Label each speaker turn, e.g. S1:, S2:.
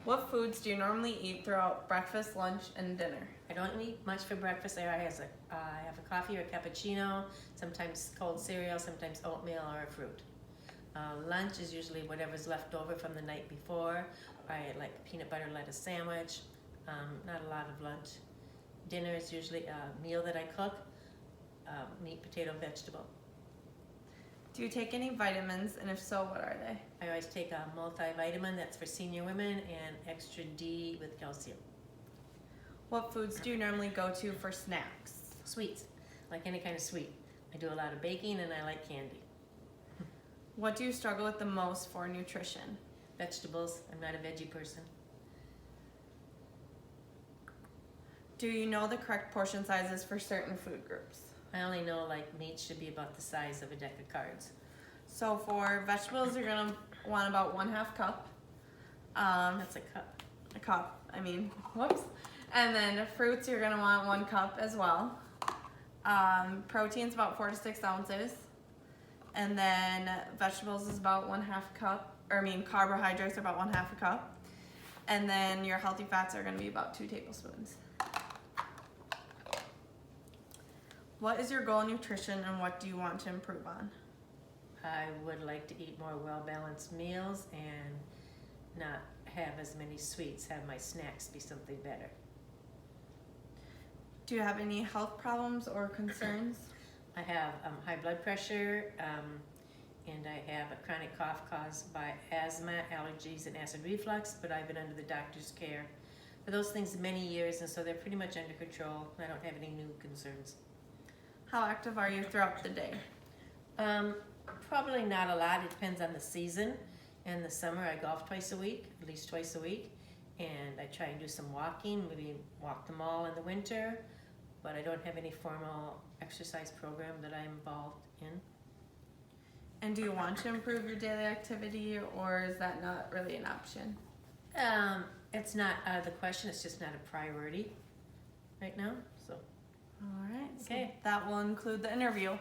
S1: What foods do you normally eat throughout breakfast, lunch, and dinner?
S2: I don't eat much for breakfast. I have a coffee or a cappuccino, sometimes cold cereal, sometimes oatmeal or a fruit. Lunch is usually whatever's left over from the night before. I like a peanut butter lettuce sandwich, not a lot of lunch. Dinner is usually a meal that I cook, meat, potato, vegetable.
S1: Do you take any vitamins, and if so, what are they?
S2: I always take a multivitamin that's for senior women and extra D with calcium.
S1: What foods do you normally go to for snacks?
S2: Sweets, like any kind of sweet. I do a lot of baking and I like candy.
S1: What do you struggle with the most for nutrition?
S2: Vegetables, I'm not a veggie person.
S1: Do you know the correct portion sizes for certain food groups?
S2: I only know like meat should be about the size of a deck of cards.
S1: So for vegetables, you're gonna want about 1/2 cup.
S2: That's a cup.
S1: A cup, whoops. And then fruits, you're gonna want 1 cup as well. Protein's about 4 to 6 ounces. And then vegetables is about 1/2 cup, carbohydrates are about 1/2 cup. And then your healthy fats are gonna be about 2 tablespoons. What is your goal in nutrition and what do you want to improve on?
S2: I would like to eat more well-balanced meals and not have as many sweets, have my snacks be something better.
S1: Do you have any health problems or concerns?
S2: I have high blood pressure and I have a chronic cough caused by asthma, allergies, and acid reflux, but I've been under the doctor's care for those things many years, and so they're pretty much under control. I don't have any new concerns.
S1: How active are you throughout the day?
S2: Probably not a lot. It depends on the season. In the summer, I golf twice a week, at least twice a week, and I try and do some walking, maybe walk the mall in the winter, but I don't have any formal exercise program that I'm involved in.
S1: And do you want to improve your daily activity, or is that not really an option?
S2: It's not out of the question. It's just not a priority right now. So,
S1: All right, so
S2: Okay.
S1: that will include the interview.